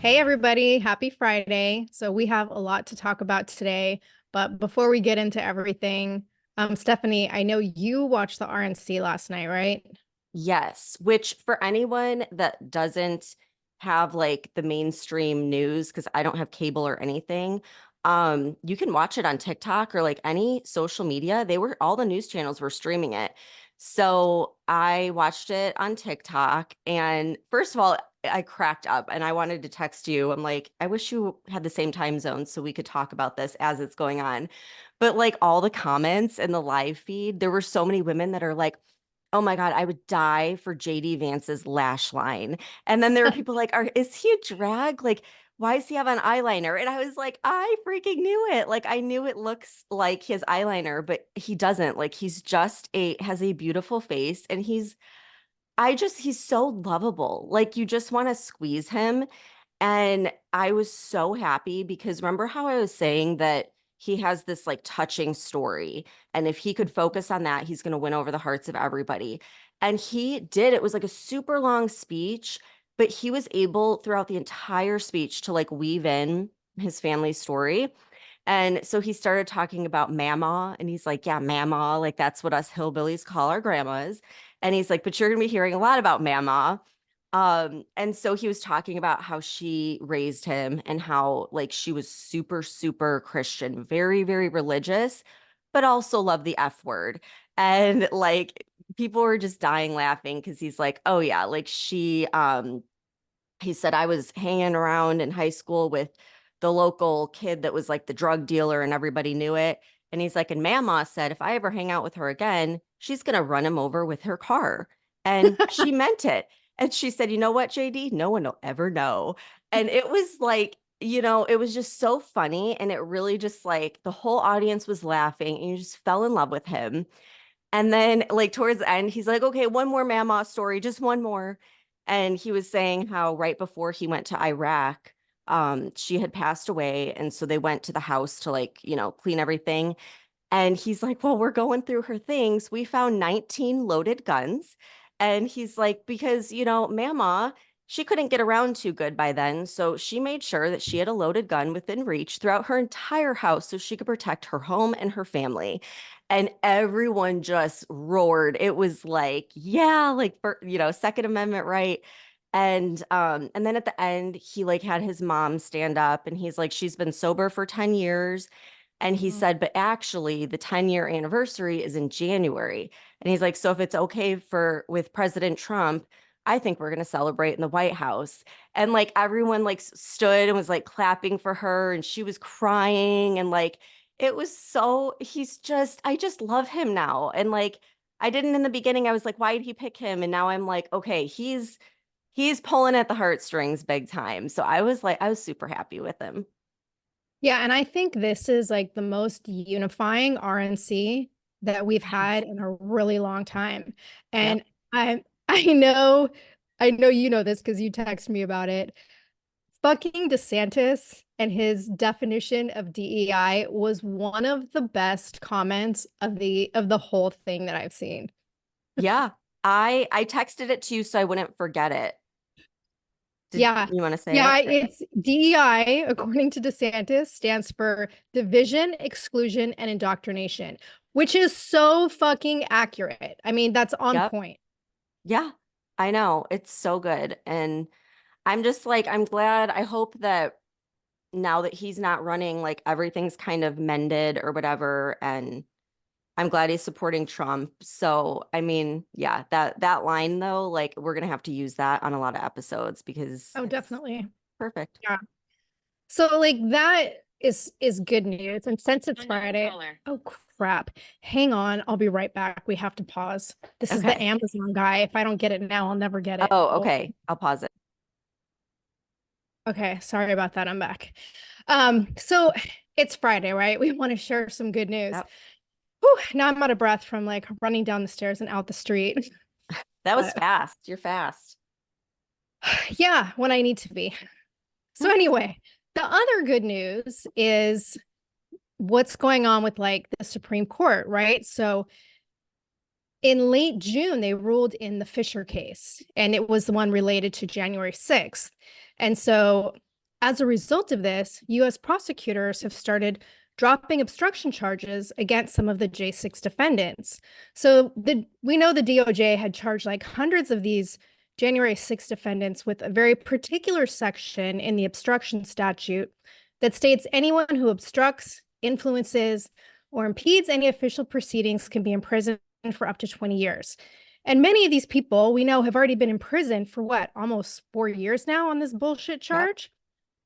Hey, everybody. Happy Friday. So we have a lot to talk about today. But before we get into everything, Stephanie, I know you watched the RNC last night, right? Yes, which for anyone that doesn't have like the mainstream news, because I don't have cable or anything, you can watch it on TikTok or like any social media. All the news channels were streaming it. So I watched it on TikTok, and first of all, I cracked up and I wanted to text you. I'm like, I wish you had the same time zone so we could talk about this as it's going on. But like all the comments and the live feed, there were so many women that are like, oh my God, I would die for JD Vance's lash line. And then there were people like, is he a drag? Like, why does he have an eyeliner? And I was like, I freaking knew it. Like, I knew it looks like his eyeliner, but he doesn't. Like, has a beautiful face. And he's so lovable. Like, you just want to squeeze him. And I was so happy because remember how I was saying that he has this like touching story. And if he could focus on that, he's going to win over the hearts of everybody. And he did. It was like a super long speech, but he was able throughout the entire speech to like weave in his family story. And so he started talking about mama, and he's like, yeah, mama, like that's what us hillbillies call our grandmas. And he's like, but you're going to be hearing a lot about mama. And so he was talking about how she raised him and how like she was super, super Christian, very, very religious, but also loved the F word. And like people were just dying laughing because he's like, oh yeah, like he said, I was hanging around in high school with the local kid that was like the drug dealer and everybody knew it. And he's like, and Mama said, if I ever hang out with her again, she's going to run him over with her car. And she meant it. And she said, you know what, JD? No one will ever know. And it was like, it was just so funny. And it really just like the whole audience was laughing and you just fell in love with him. And then, like, towards the end, he's like, okay, one more Mama story, just one more. And he was saying how right before he went to Iraq, she had passed away. And so they went to the house to, like, clean everything. And he's like, well, we're going through her things. We found 19 loaded guns. And he's like, because, Mama, she couldn't get around too good by then. So she made sure that she had a loaded gun within reach throughout her entire house so she could protect her home and her family. And everyone just roared. It was like, yeah, like for, Second Amendment right. And then at the end, he like had his mom stand up and he's like, she's been sober for 10 years. And he Mhm. said, but actually the 10-year anniversary is in January. And he's like, so if it's okay with President Trump, I think we're going to celebrate in the White House. And like everyone like stood and was like clapping for her and she was crying and like it was I just love him now. And like I didn't in the beginning, I was like, why did he pick him? And now I'm like, okay, he's pulling at the heartstrings big time. So I was super happy with him. Yeah, and I think this is like the most unifying RNC that we've Yes. had in a really long time. Yep. And I I know I know you know this because you text me about it. Fucking DeSantis and his definition of DEI was one of the best comments of the whole thing that I've seen. Yeah. I texted it to you so I wouldn't forget it. Did Yeah. you want to say Yeah, it? it's DEI, according to DeSantis, stands for division, exclusion, and indoctrination, which is so fucking accurate. I mean, that's on Yep. point. Yeah. I know. It's so good. And I'm just like, I'm glad. I hope that now that he's not running, like everything's kind of mended or whatever. And I'm glad he's supporting Trump. So, I mean, yeah, that line though, like we're gonna have to use that on a lot of episodes because Oh, it's definitely. perfect. Yeah. So like that is good news. And since it's Unknown Friday, caller. oh crap. Hang on, I'll be right back. We have to pause. This is the Okay. Amazon guy. If I don't get it now, I'll never get it. Oh, Hold okay. I'll pause it. Okay, sorry about that. I'm back. So it's Friday, right? We want to share some good news. Yep. Whew, now I'm out of breath from like running down the stairs and out the street. That was But fast. You're fast. yeah, when I need to be. So anyway, the other good news is what's going on with like the Supreme Court, right? So in late June, they ruled in the Fisher case, and it was the one related to January 6th. And so As a result of this, US prosecutors have started dropping obstruction charges against some of the J6 defendants. So we know the DOJ had charged like hundreds of these January 6 defendants with a very particular section in the obstruction statute that states anyone who obstructs, influences, or impedes any official proceedings can be imprisoned for up to 20 years. And many of these people we know have already been in prison for what, almost 4 years now on this bullshit Yep. charge?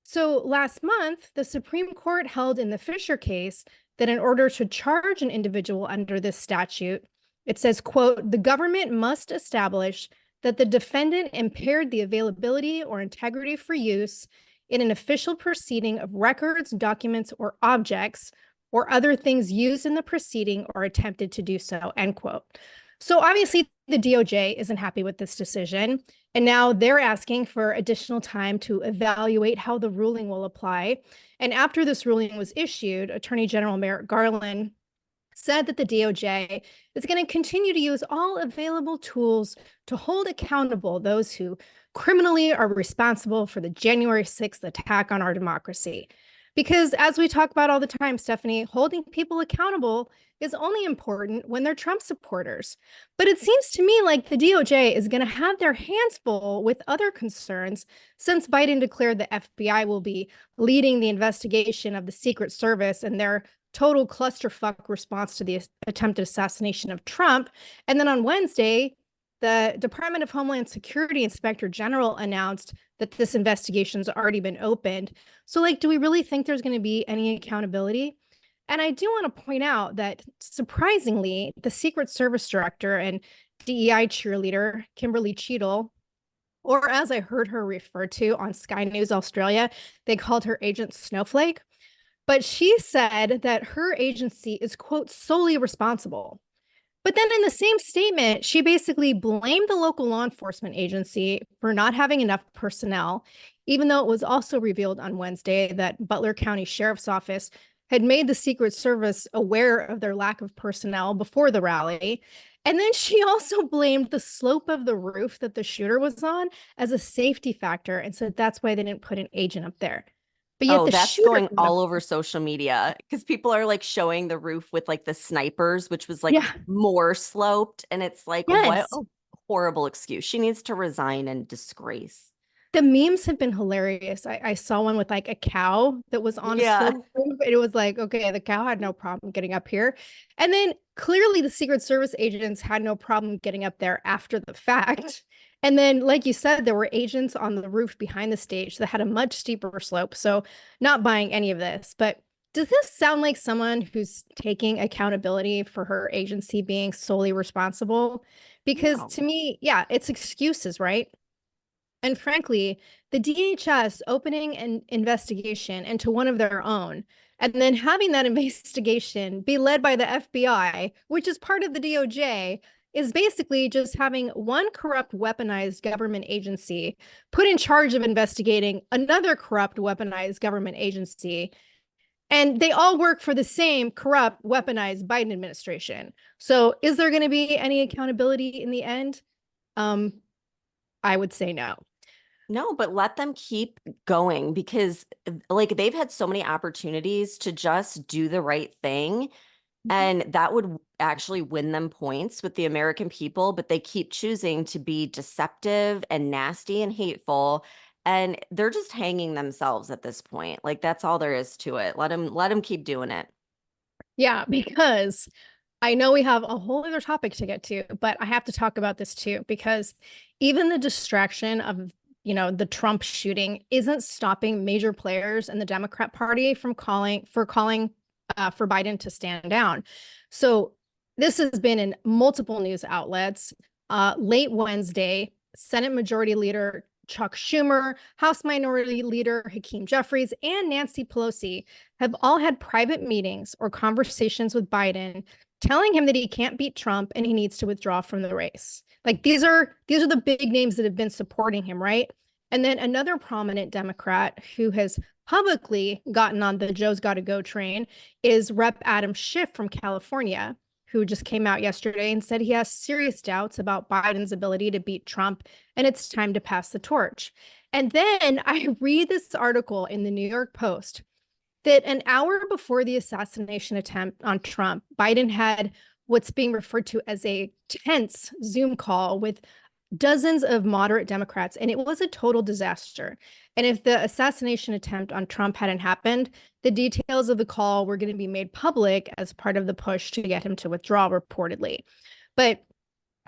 So last month, the Supreme Court held in the Fisher case that in order to charge an individual under this statute, it says, quote, the government must establish that the defendant impaired the availability or integrity for use in an official proceeding of records, documents, or objects, or other things used in the proceeding or attempted to do so, end quote. So obviously the DOJ isn't happy with this decision. And now they're asking for additional time to evaluate how the ruling will apply. And after this ruling was issued, Attorney General Merrick Garland said that the DOJ is going to continue to use all available tools to hold accountable those who criminally are responsible for the January 6th attack on our democracy. Because as we talk about all the time, Stephanie, holding people accountable is only important when they're Trump supporters. But it seems to me like the DOJ is going to have their hands full with other concerns since Biden declared the FBI will be leading the investigation of the Secret Service and their total clusterfuck response to the attempted assassination of Trump. And then on Wednesday, the Department of Homeland Security Inspector General announced that this investigation's already been opened. So, like, do we really think there's going to be any accountability? And I do want to point out that surprisingly, the Secret Service director and DEI cheerleader, Kimberly Cheadle, or as I heard her referred to on Sky News Australia, they called her Agent Snowflake. But she said that her agency is, quote, solely responsible. But then in the same statement, she basically blamed the local law enforcement agency for not having enough personnel, even though it was also revealed on Wednesday that Butler County Sheriff's Office had made the Secret Service aware of their lack of personnel before the rally. And then she also blamed the slope of the roof that the shooter was on as a safety factor and said that's why they didn't put an agent up there. But yet Oh, the that's shooter, going all over social media because people are like showing the roof with like the snipers, which was like yeah, more sloped. And it's like, what yes. a horrible excuse. She needs to resign in disgrace. The memes have been hilarious. I saw one with like a cow that was on a Yeah. slope roof, and it was like, okay, the cow had no problem getting up here. And then clearly the Secret Service agents had no problem getting up there after the fact. And then, like you said, there were agents on the roof behind the stage that had a much steeper slope. So, not buying any of this. But does this sound like someone who's taking accountability for her agency being solely responsible? Because No. to me, yeah, it's excuses, right? And frankly, the DHS opening an investigation into one of their own, and then having that investigation be led by the FBI, which is part of the DOJ, is basically just having one corrupt, weaponized government agency put in charge of investigating another corrupt, weaponized government agency. And they all work for the same corrupt, weaponized Biden administration. So, is there going to be any accountability in the end? Um, I would say no. No, but let them keep going because like they've had so many opportunities to just do the right thing. And that would actually win them points with the American people, but they keep choosing to be deceptive and nasty and hateful. And they're just hanging themselves at this point. Like that's all there is to it. Let them keep doing it. Yeah, because I know we have a whole other topic to get to, but I have to talk about this too, because even the distraction of, the Trump shooting isn't stopping major players in the Democrat Party from calling for Biden to stand down. So this has been in multiple news outlets. Late Wednesday, Senate Majority Leader Chuck Schumer, House Minority Leader Hakeem Jeffries, and Nancy Pelosi have all had private meetings or conversations with Biden telling him that he can't beat Trump and he needs to withdraw from the race. Like these are the big names that have been supporting him, right? And then another prominent Democrat who has publicly gotten on the Joe's Gotta Go train is Rep. Adam Schiff from California, who just came out yesterday and said he has serious doubts about Biden's ability to beat Trump and it's time to pass the torch. And then I read this article in the New York Post that an hour before the assassination attempt on Trump, Biden had what's being referred to as a tense Zoom call with dozens of moderate Democrats, and it was a total disaster. And if the assassination attempt on Trump hadn't happened, the details of the call were going to be made public as part of the push to get him to withdraw, reportedly. But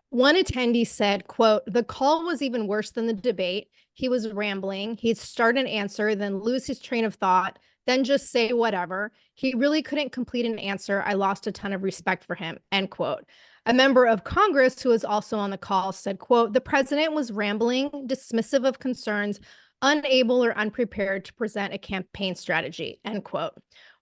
one attendee said, quote, the call was even worse than the debate. He was rambling. He'd start an answer, then lose his train of thought, then just say whatever. He really couldn't complete an answer. I lost a ton of respect for him, end quote. A member of Congress who was also on the call said, quote, the president was rambling, dismissive of concerns, unable or unprepared to present a campaign strategy, end quote.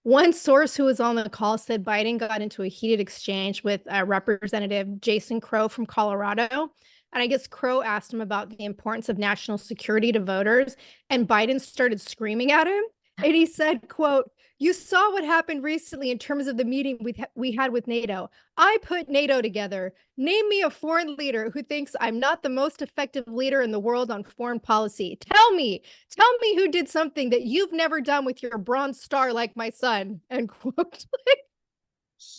One source who was on the call said Biden got into a heated exchange with Representative Jason Crow from Colorado. And I guess Crow asked him about the importance of national security to voters, and Biden started screaming at him. And he said, quote, you saw what happened recently in terms of the meeting we had with NATO. I put NATO together. Name me a foreign leader who thinks I'm not the most effective leader in the world on foreign policy. Tell me who did something that you've never done with your bronze star like my son, end quote.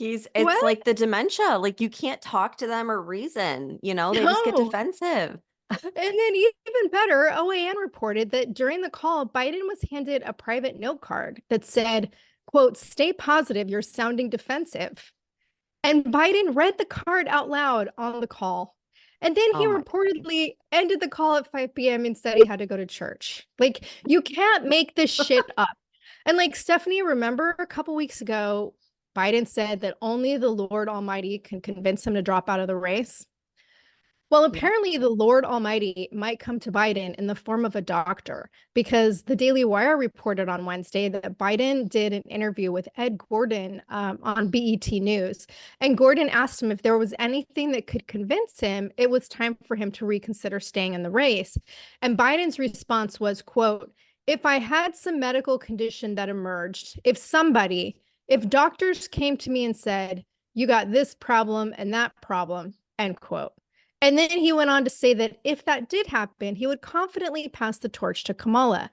It's What? like the dementia, like you can't talk to them or reason, they just get No. defensive. And then even better, OAN reported that during the call, Biden was handed a private note card that said, quote, stay positive, you're sounding defensive. And Biden read the card out loud on the call. And then he Oh my. reportedly ended the call at 5 p.m. and said he had to go to church. Like, you can't make this shit up. And like, Stephanie, remember a couple weeks ago, Biden said that only the Lord Almighty can convince him to drop out of the race. Well, Yep. apparently the Lord Almighty might come to Biden in the form of a doctor, because the Daily Wire reported on Wednesday that Biden did an interview with Ed Gordon on BET News. And Gordon asked him if there was anything that could convince him it was time for him to reconsider staying in the race. And Biden's response was, quote, if I had some medical condition that emerged, if doctors came to me and said, you got this problem and that problem, end quote. And then he went on to say that if that did happen, he would confidently pass the torch to Kamala.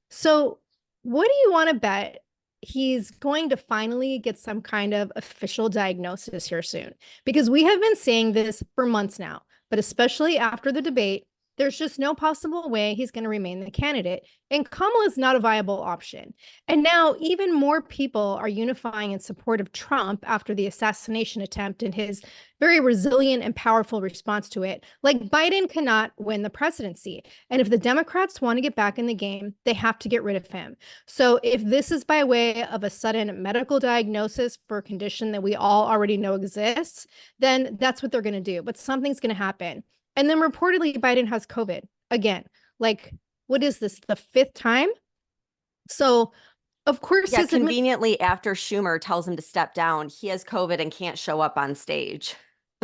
So, what do you want to bet he's going to finally get some kind of official diagnosis here soon? Because we have been saying this for months now, but especially after the debate, there's just no possible way he's going to remain the candidate. And Kamala is not a viable option. And now even more people are unifying in support of Trump after the assassination attempt and his very resilient and powerful response to it. Like, Biden cannot win the presidency. And if the Democrats want to get back in the game, they have to get rid of him. So if this is by way of a sudden medical diagnosis for a condition that we all already know exists, then that's what they're going to do. But something's going to happen. And then reportedly, Biden has COVID again. Like, what is this, the fifth time? So, of course, Yeah, conveniently after Schumer tells him to step down, he has COVID and can't show up on stage.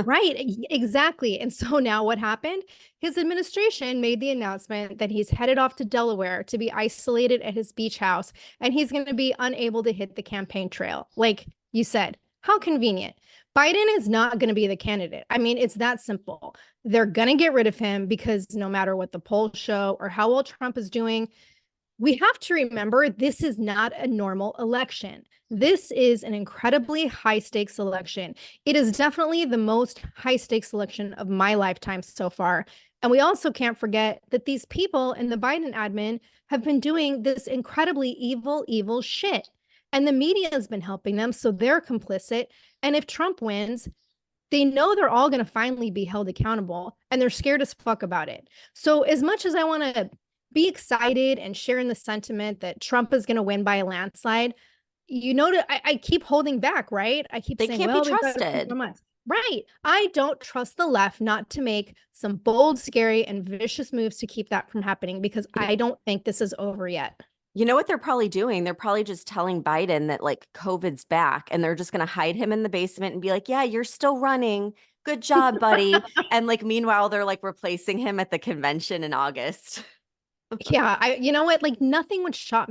Right, exactly. And so now what happened? His administration made the announcement that he's headed off to Delaware to be isolated at his beach house, and he's going to be unable to hit the campaign trail. Like you said, how convenient. Biden is not going to be the candidate. I mean, it's that simple. They're going to get rid of him because no matter what the polls show or how well Trump is doing, we have to remember this is not a normal election. This is an incredibly high stakes election. It is definitely the most high stakes election of my lifetime so far. And we also can't forget that these people in the Biden admin have been doing this incredibly evil, evil shit. And the media has been helping them, so they're complicit. And if Trump wins, they know they're all going to finally be held accountable, and they're scared as fuck about it. So as much as I want to be excited and share in the sentiment that Trump is going to win by a landslide, I keep holding back, right? I keep They saying, can't be well, we've got a few trusted. more months. Right. I don't trust the left not to make some bold, scary, and vicious moves to keep that from happening, because I don't think this is over yet. You know what they're probably doing? They're probably just telling Biden that like COVID's back and they're just going to hide him in the basement and be like, yeah, you're still running. Good job, buddy. And like, meanwhile, they're like replacing him at the convention in August. Yeah, you know what? Like, nothing would shock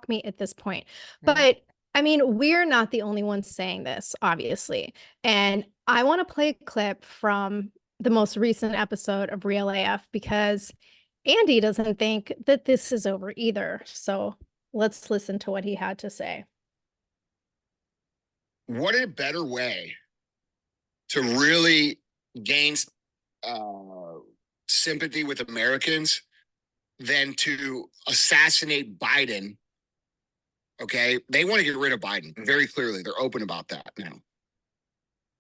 me at this point. Right. But I mean, we're not the only ones saying this, obviously. And I want to play a clip from the most recent episode of Real AF, because Andy doesn't think that this is over either. So let's listen to what he had to say. What a better way to really gain sympathy with Americans than to assassinate Biden. Okay, they want to get rid of Biden very clearly. They're open about that now.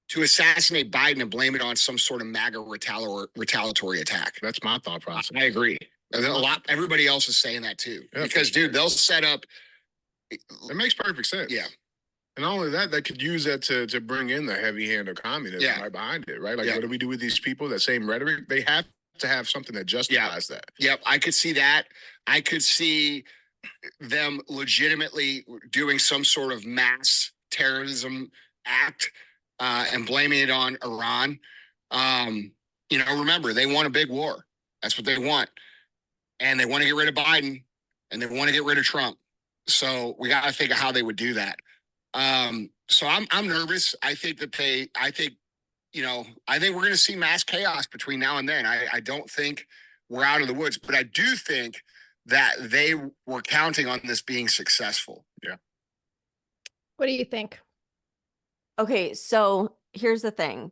To assassinate Biden and blame it on some sort of MAGA retaliatory attack. That's my thought process. I agree. Everybody else is saying that too. Yeah. Because, dude, they'll set up. It makes perfect sense. Yeah. And not only that, they could use that to bring in the heavy hand of communism right behind it, right? Like, what do we do with these people? That same rhetoric? They have to have something that justifies that. Yep, I could see that. I could see them legitimately doing some sort of mass terrorism act and blaming it on Iran. Remember, they want a big war. That's what they want. And they want to get rid of Biden and they want to get rid of Trump. So we got to think of how they would do that. So I'm nervous. I think we're going to see mass chaos between now and then. I don't think we're out of the woods, but I do think that they were counting on this being successful. Yeah. What do you think? Okay, so here's the thing.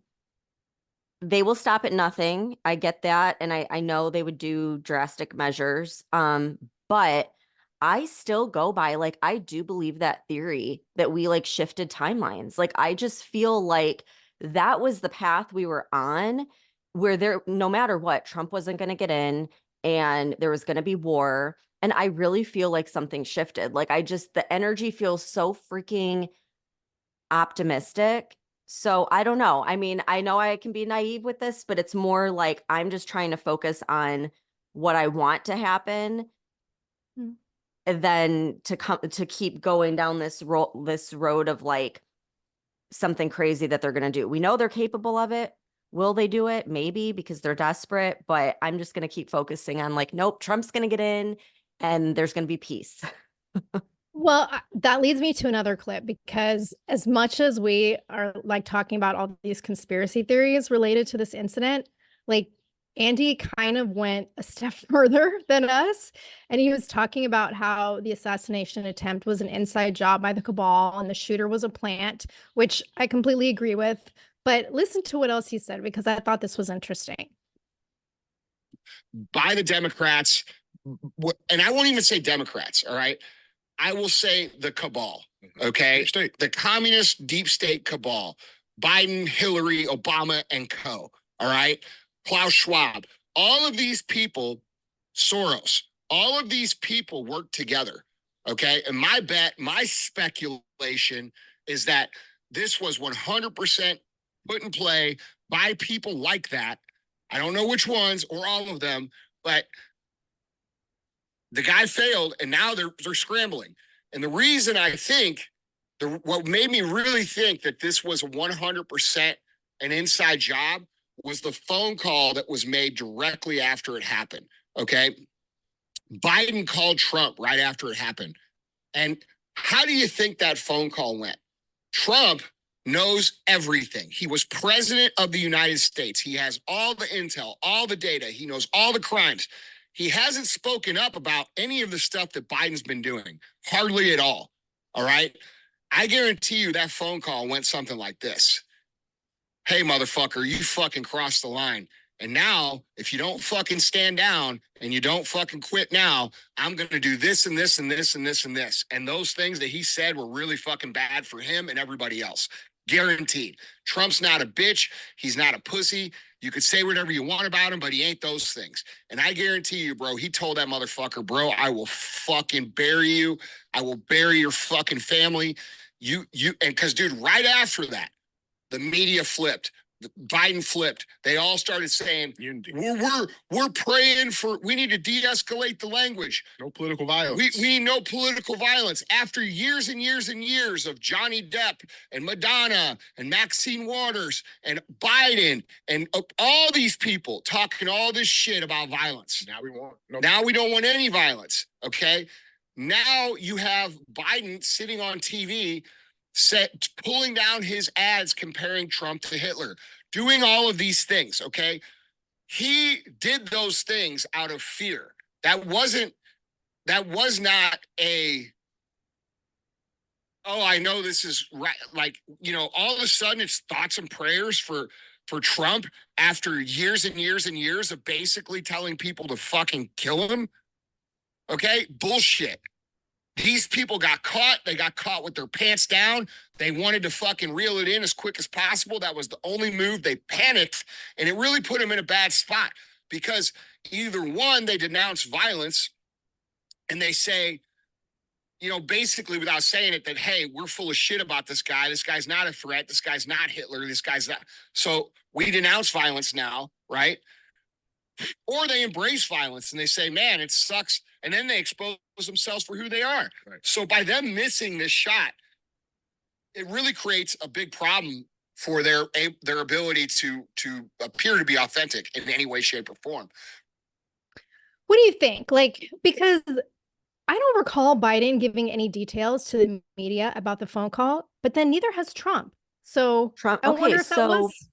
They will stop at nothing. I get that. And I know they would do drastic measures. But I still go by, like, I do believe that theory that we like shifted timelines. Like, I just feel like that was the path we were on, where no matter what, Trump wasn't going to get in and there was going to be war. And I really feel like something shifted. Like, the energy feels so freaking optimistic. So I don't know. I mean, I know I can be naive with this, but it's more like I'm just trying to focus on what I want to happen. And then to keep going down this road of like something crazy that they're going to do. We know they're capable of it. Will they do it? Maybe, because they're desperate, but I'm just going to keep focusing on like, nope, Trump's going to get in and there's going to be peace. Well, that leads me to another clip, because as much as we are like talking about all these conspiracy theories related to this incident, like Andy kind of went a step further than us. And he was talking about how the assassination attempt was an inside job by the cabal and the shooter was a plant, which I completely agree with. But listen to what else he said, because I thought this was interesting. By the Democrats, and I won't even say Democrats, all right? I will say the cabal, okay? Deep state. The communist deep state cabal. Biden, Hillary, Obama, and co, all right? Klaus Schwab. All of these people, Soros, all of these people work together, okay? And my speculation is that this was 100% put in play by people like that. I don't know which ones or all of them, but the guy failed, and now they're scrambling. And the reason I think, what made me really think that this was 100% an inside job was the phone call that was made directly after it happened, okay? Biden called Trump right after it happened. And how do you think that phone call went? Trump knows everything. He was president of the United States. He has all the intel, all the data. He knows all the crimes. He hasn't spoken up about any of the stuff that Biden's been doing, hardly at all. All right. I guarantee you that phone call went something like this. Hey, motherfucker, you fucking crossed the line. And now, if you don't fucking stand down and you don't fucking quit now, I'm going to do this and this and this and this and this. And those things that he said were really fucking bad for him and everybody else. Guaranteed. Trump's not a bitch. He's not a pussy. You could say whatever you want about him, but he ain't those things. And I guarantee you, bro, he told that motherfucker, bro, I will fucking bury you. I will bury your fucking family. And because, dude, right after that, the media flipped. Biden flipped. They all started saying, we're praying for, we need to de-escalate the language. No political violence. We need no political violence. After years and years and years of Johnny Depp and Madonna and Maxine Waters and Biden and all these people talking all this shit about violence. Now we don't want any violence. Okay. Now you have Biden sitting on TV pulling down his ads comparing Trump to Hitler, doing all of these things, okay? He did those things out of fear. That was not a, oh, I know this is right. Like, you know, all of a sudden it's thoughts and prayers for Trump after years and years and years of basically telling people to fucking kill him. Okay, bullshit. These people got caught. They got caught with their pants down. They wanted to fucking reel it in as quick as possible. That was the only move. They panicked, and it really put them in a bad spot because either one, they denounce violence and they say, you know, basically without saying it, that, hey, we're full of shit about this guy. This guy's not a threat. This guy's not Hitler. This guy's not. So we denounce violence now, right? Or they embrace violence and they say, man, it sucks. And then they expose themselves for who they are. Right. So by them missing this shot, it really creates a big problem for their ability to appear to be authentic in any way, shape, or form. What do you think? Like, because I don't recall Biden giving any details to the media about the phone call, but then neither has Trump. So Trump, I wonder if that was.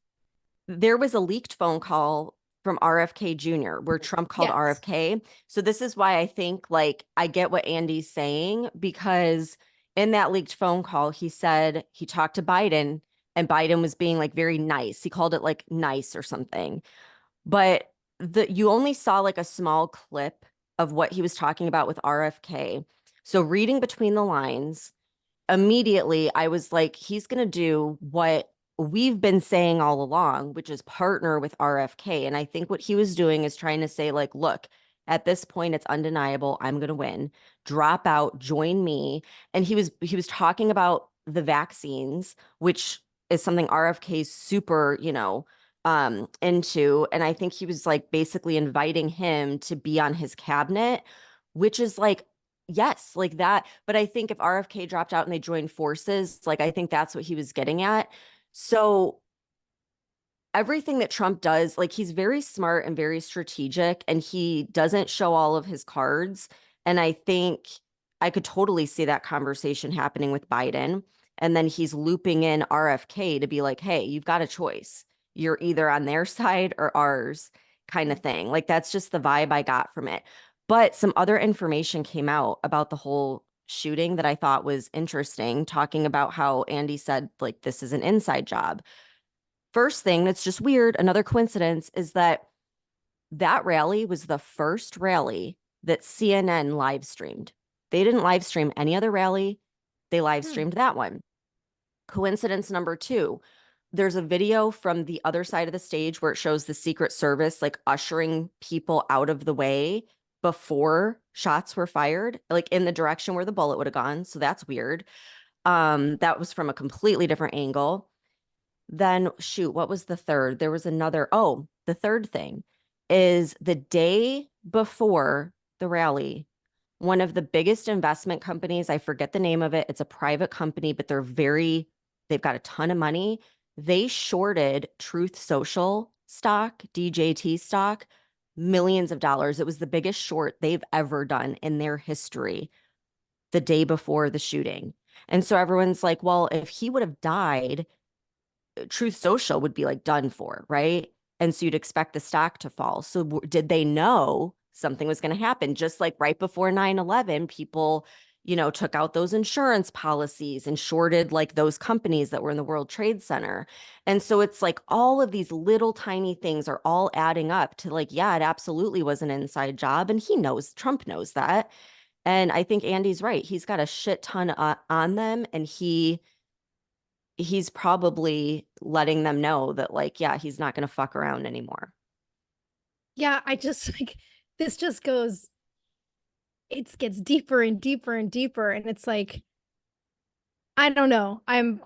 There was a leaked phone call from RFK Jr. where Trump called RFK. So this is why I think, like, I get what Andy's saying, because in that leaked phone call, he said he talked to Biden and Biden was being like very nice. He called it like nice or something. But you only saw like a small clip of what he was talking about with RFK. So reading between the lines, immediately I was like, he's going to do what we've been saying all along, which is partner with RFK. And I think what he was doing is trying to say, like, look, at this point, it's undeniable. I'm going to win. Drop out, join me. And he was talking about the vaccines, which is something RFK is super, you know, into. And I think he was like basically inviting him to be on his cabinet, which is like, yes, like that. But I think if RFK dropped out and they joined forces, like, I think that's what he was getting at. So everything that Trump does, like, he's very smart and very strategic, and he doesn't show all of his cards. And I think I could totally see that conversation happening with Biden. And then he's looping in RFK to be like, hey, you've got a choice. You're either on their side or ours, kind of thing. Like, that's just the vibe I got from it. But some other information came out about the whole shooting that I thought was interesting, talking about how Andy said, like, this is an inside job. First thing that's just weird, another coincidence, is that rally was the first rally that CNN live streamed. They didn't live stream any other rally. They live streamed that one. Coincidence number two, there's a video from the other side of the stage where it shows the Secret Service like ushering people out of the way before shots were fired, like in the direction where the bullet would have gone. So that's weird. That was from a completely different angle. Then, shoot, what was the third? There was another. Oh, the third thing is the day before the rally, one of the biggest investment companies, I forget the name of it. It's a private company, but they've got a ton of money. They shorted Truth Social stock, DJT stock, millions of dollars. It was the biggest short they've ever done in their history the day before the shooting. And so everyone's like, well, if he would have died, Truth Social would be like done for, right? And so you'd expect the stock to fall. So did they know something was going to happen? Just like right before 9/11, people, you know, took out those insurance policies and shorted like those companies that were in the World Trade Center. And so it's like all of these little tiny things are all adding up to like, yeah, it absolutely was an inside job. And he knows, Trump knows that. And I think Andy's right. He's got a shit ton on them, and he's probably letting them know that, like, yeah, he's not going to fuck around anymore. Yeah, I just like, this just goes, it gets deeper and deeper and deeper. And it's like, I don't know. I'm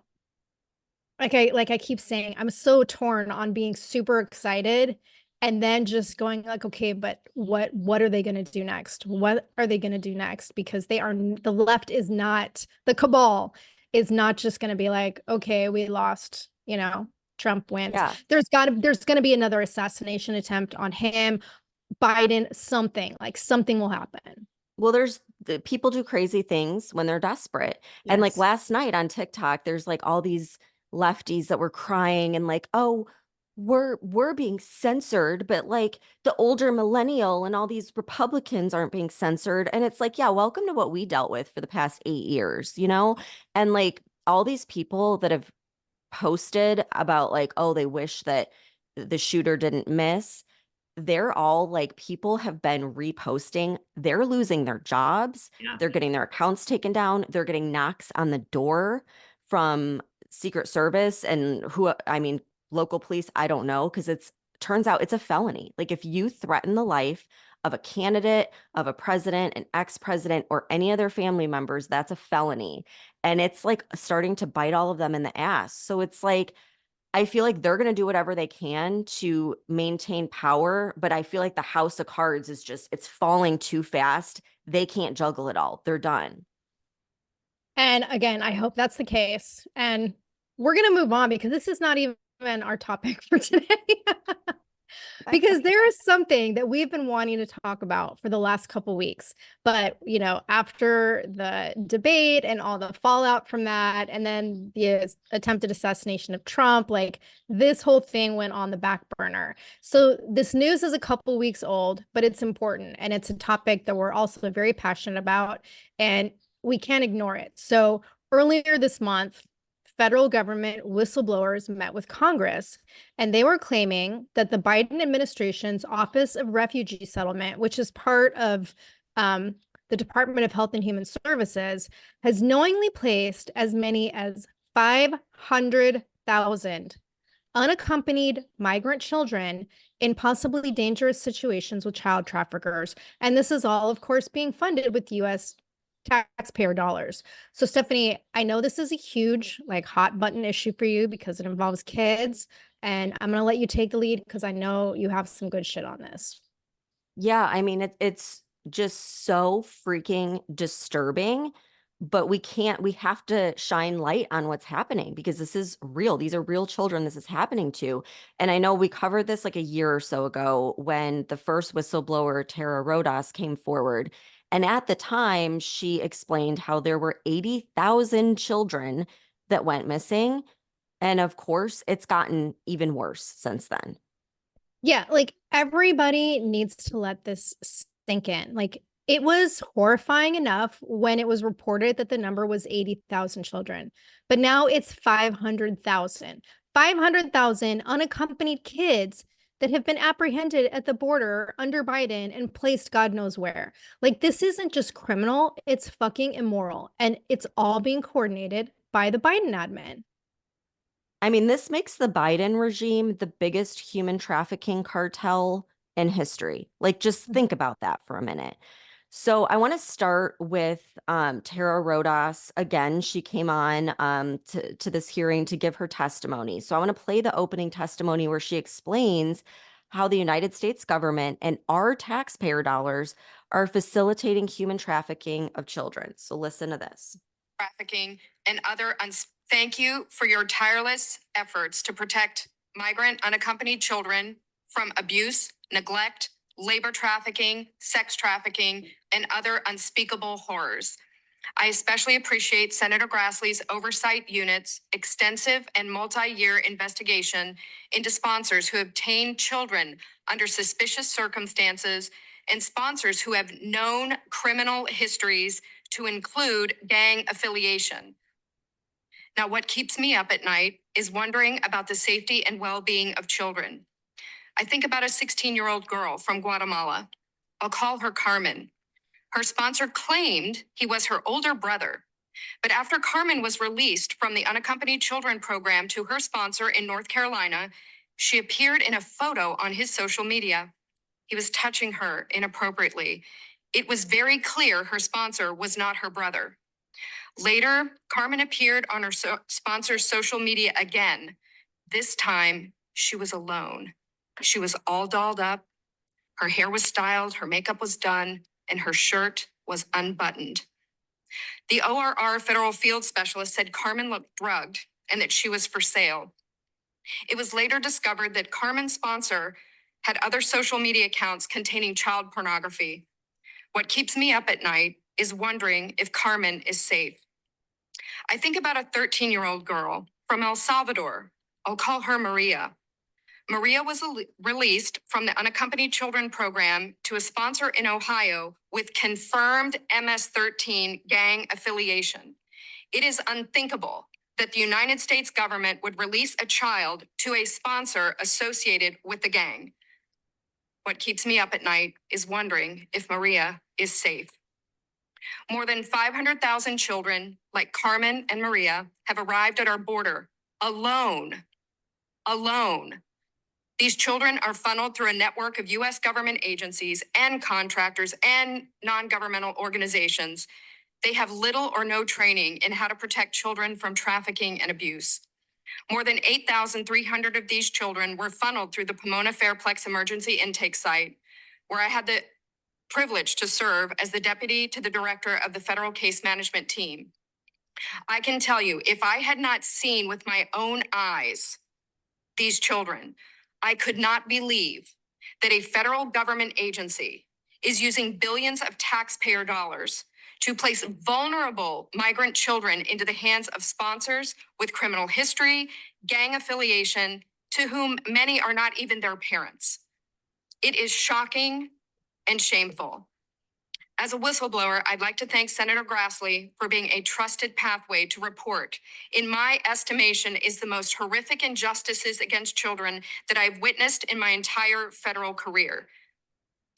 like, I keep saying, I'm so torn on being super excited and then just going like, okay, but what are they going to do next? What are they going to do next? Because the left is not, the cabal is not just going to be like, okay, we lost, you know, Trump wins. Yeah. There's going to be another assassination attempt on him, Biden, something will happen. Well, people do crazy things when they're desperate. Yes. And like last night on TikTok, there's like all these lefties that were crying and like, oh, we're being censored, but like the older millennial and all these Republicans aren't being censored. And it's like, yeah, welcome to what we dealt with for the past 8 years, you know? And like all these people that have posted about like, oh, they wish that the shooter didn't miss. They're all like, people have been reposting. They're losing their jobs. Yeah. They're getting their accounts taken down. They're getting knocks on the door from Secret Service and local police. I don't know, because turns out it's a felony. Like if you threaten the life of a candidate, of a president, an ex-president, or any other family members, that's a felony. And it's like starting to bite all of them in the ass. So it's like, I feel like they're going to do whatever they can to maintain power, but I feel like the house of cards is just, it's falling too fast. They can't juggle it all. They're done. And again, I hope that's the case. And we're going to move on because this is not even our topic for today. Because there is something that we've been wanting to talk about for the last couple weeks. But, after the debate and all the fallout from that, and then the attempted assassination of Trump, like this whole thing went on the back burner. So this news is a couple weeks old, but it's important. And it's a topic that we're also very passionate about, and we can't ignore it. So earlier this month, federal government whistleblowers met with Congress, and they were claiming that the Biden administration's Office of Refugee Settlement, which is part of the Department of Health and Human Services, has knowingly placed as many as 500,000 unaccompanied migrant children in possibly dangerous situations with child traffickers. And this is all, of course, being funded with U.S. taxpayer dollars. So Stephanie, I know this is a huge, like, hot button issue for you because it involves kids, and I'm going to let you take the lead because I know you have some good shit on this. Yeah, I mean, it's just so freaking disturbing, but we have to shine light on what's happening because this is real. These are real children this is happening to. And I know we covered this like a year or so ago when the first whistleblower, Tara Rodas, came forward. And at the time, she explained how there were 80,000 children that went missing. And of course, it's gotten even worse since then. Yeah, like everybody needs to let this sink in. Like it was horrifying enough when it was reported that the number was 80,000 children, but now it's 500,000. 500,000 unaccompanied kids that have been apprehended at the border under Biden and placed God knows where. Like this isn't just criminal, it's fucking immoral. And it's all being coordinated by the Biden admin. I mean, this makes the Biden regime the biggest human trafficking cartel in history. Like, just think about that for a minute. So I want to start with Tara Rodas. Again, she came on to this hearing to give her testimony. So I want to play the opening testimony where she explains how the United States government and our taxpayer dollars are facilitating human trafficking of children. So listen to this. Trafficking and other Thank you for your tireless efforts to protect migrant unaccompanied children from abuse, neglect, labor trafficking, sex trafficking, and other unspeakable horrors. I especially appreciate Senator Grassley's oversight unit's extensive and multi-year investigation into sponsors who obtain children under suspicious circumstances and sponsors who have known criminal histories to include gang affiliation. Now, what keeps me up at night is wondering about the safety and well-being of children. I think about a 16-year-old girl from Guatemala. I'll call her Carmen. Her sponsor claimed he was her older brother. But after Carmen was released from the Unaccompanied Children program to her sponsor in North Carolina, she appeared in a photo on his social media. He was touching her inappropriately. It was very clear her sponsor was not her brother. Later, Carmen appeared on her sponsor's social media again. This time, she was alone. She was all dolled up. Her hair was styled, her makeup was done, and her shirt was unbuttoned. The ORR federal field specialist said Carmen looked drugged and that she was for sale. It was later discovered that Carmen's sponsor had other social media accounts containing child pornography. What keeps me up at night is wondering if Carmen is safe. I think about a 13-year-old girl from El Salvador. I'll call her Maria. Maria was released from the unaccompanied children program to a sponsor in Ohio with confirmed MS-13 gang affiliation. It is unthinkable that the United States government would release a child to a sponsor associated with the gang. What keeps me up at night is wondering if Maria is safe. More than 500,000 children like Carmen and Maria have arrived at our border alone. These children are funneled through a network of U.S. government agencies and contractors and non-governmental organizations. They have little or no training in how to protect children from trafficking and abuse. More than 8,300 of these children were funneled through the Pomona Fairplex Emergency Intake Site, where I had the privilege to serve as the deputy to the director of the Federal Case Management Team. I can tell you, if I had not seen with my own eyes these children, I could not believe that a federal government agency is using billions of taxpayer dollars to place vulnerable migrant children into the hands of sponsors with criminal history, gang affiliation, to whom many are not even their parents. It is shocking and shameful. As a whistleblower, I'd like to thank Senator Grassley for being a trusted pathway to report, in my estimation, is the most horrific injustices against children that I've witnessed in my entire federal career.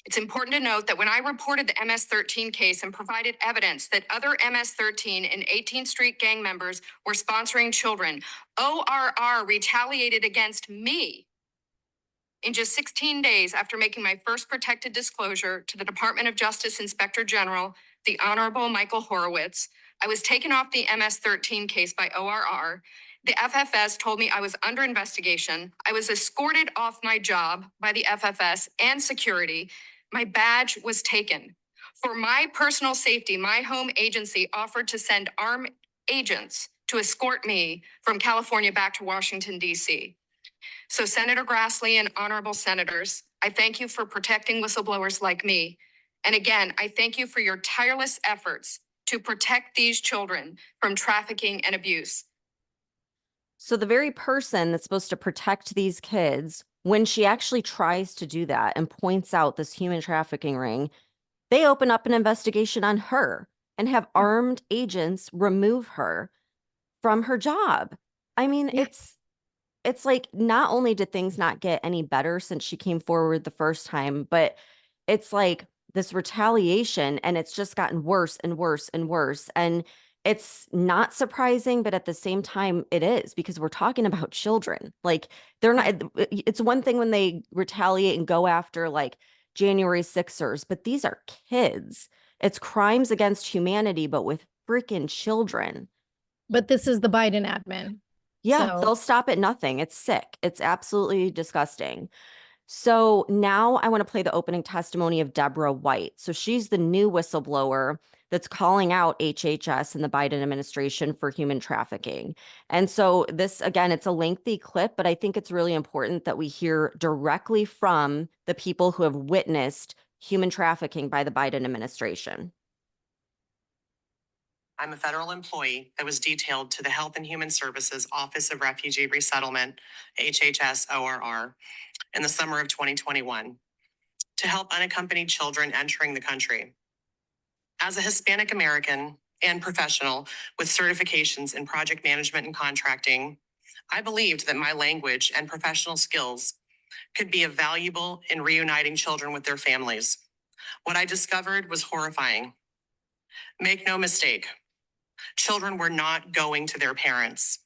It's important to note that when I reported the MS-13 case and provided evidence that other MS-13 and 18th Street gang members were sponsoring children, ORR retaliated against me. In just 16 days after making my first protected disclosure to the Department of Justice Inspector General, the Honorable Michael Horowitz, I was taken off the MS-13 case by ORR. The FFS told me I was under investigation. I was escorted off my job by the FFS and security. My badge was taken. For my personal safety, my home agency offered to send armed agents to escort me from California back to Washington, D.C. So Senator Grassley and honorable senators, I thank you for protecting whistleblowers like me. And again, I thank you for your tireless efforts to protect these children from trafficking and abuse. So the very person that's supposed to protect these kids, when she actually tries to do that and points out this human trafficking ring, they open up an investigation on her and have armed agents remove her from her job. I mean, it's like, not only did things not get any better since she came forward the first time, but it's like this retaliation, and it's just gotten worse and worse and worse. And it's not surprising, but at the same time it is, because we're talking about children. Like, they're not, it's one thing when they retaliate and go after like January 6ers, but these are kids. It's crimes against humanity, but with freaking children. But this is the Biden admin. Yeah, So- they'll stop at nothing. It's sick. It's absolutely disgusting. So now I want to play the opening testimony of Deborah White. So she's the new whistleblower that's calling out HHS and the Biden administration for human trafficking. And so this, again, it's a lengthy clip, but I think it's really important that we hear directly from the people who have witnessed human trafficking by the Biden administration. I'm a federal employee that was detailed to the Health and Human Services Office of Refugee Resettlement, HHS ORR, in the summer of 2021 to help unaccompanied children entering the country. As a Hispanic American and professional with certifications in project management and contracting, I believed that my language and professional skills could be valuable in reuniting children with their families. What I discovered was horrifying. Make no mistake, children were not going to their parents.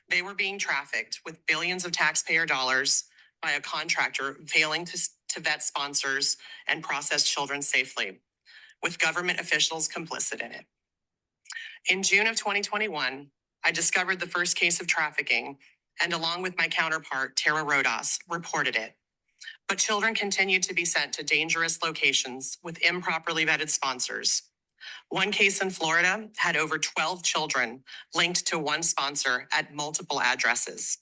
They were being trafficked with billions of taxpayer dollars by a contractor failing to vet sponsors and process children safely, with government officials complicit in it. In June of 2021, I discovered the first case of trafficking, and along with my counterpart, Tara Rodas, reported it. But children continued to be sent to dangerous locations with improperly vetted sponsors. One case in Florida had over 12 children linked to one sponsor at multiple addresses.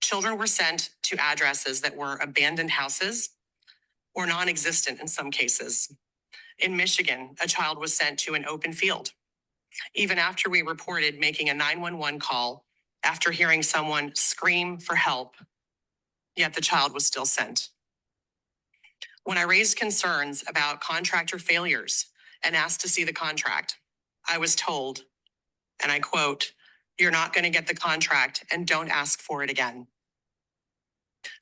Children were sent to addresses that were abandoned houses or non-existent in some cases. In Michigan, a child was sent to an open field. Even after we reported making a 911 call after hearing someone scream for help yet the child was still sent. When I raised concerns about contractor failures and asked to see the contract, I was told, and I quote, "You're not going to get the contract and don't ask for it again."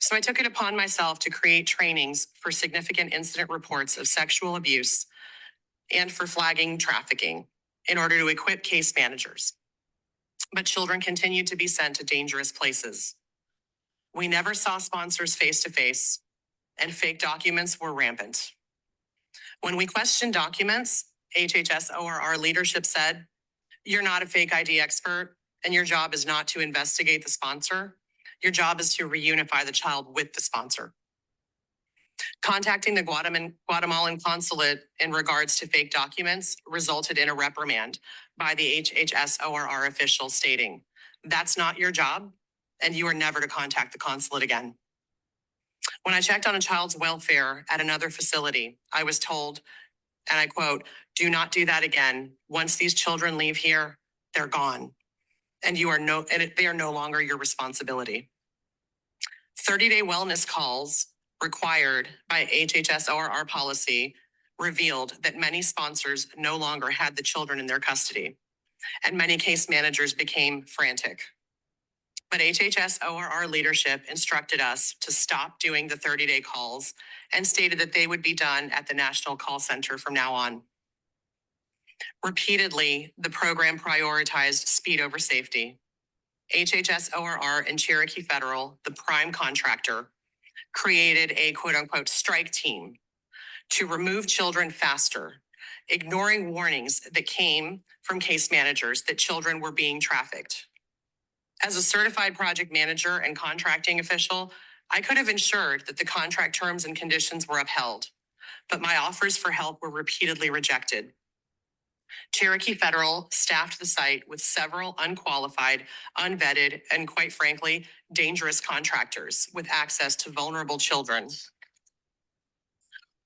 So I took it upon myself to create trainings for significant incident reports of sexual abuse and for flagging trafficking in order to equip case managers. But children continued to be sent to dangerous places. We never saw sponsors face to face, and fake documents were rampant. When we questioned documents, HHS ORR leadership said, "You're not a fake ID expert, and your job is not to investigate the sponsor. Your job is to reunify the child with the sponsor." Contacting the Guatemalan consulate in regards to fake documents resulted in a reprimand by the HHS ORR official stating, "That's not your job, and you are never to contact the consulate again." When I checked on a child's welfare at another facility, I was told, and I quote, "Do not do that again. Once these children leave here, they're gone, and they are no longer your responsibility." 30-day wellness calls required by HHS ORR policy revealed that many sponsors no longer had the children in their custody, and many case managers became frantic. But HHS ORR leadership instructed us to stop doing the 30-day calls and stated that they would be done at the National Call Center from now on. Repeatedly, the program prioritized speed over safety. HHS ORR and Cherokee Federal, the prime contractor, created a quote-unquote strike team to remove children faster, ignoring warnings that came from case managers that children were being trafficked. As a certified project manager and contracting official, I could have ensured that the contract terms and conditions were upheld, but my offers for help were repeatedly rejected. Cherokee Federal staffed the site with several unqualified, unvetted, and quite frankly, dangerous contractors with access to vulnerable children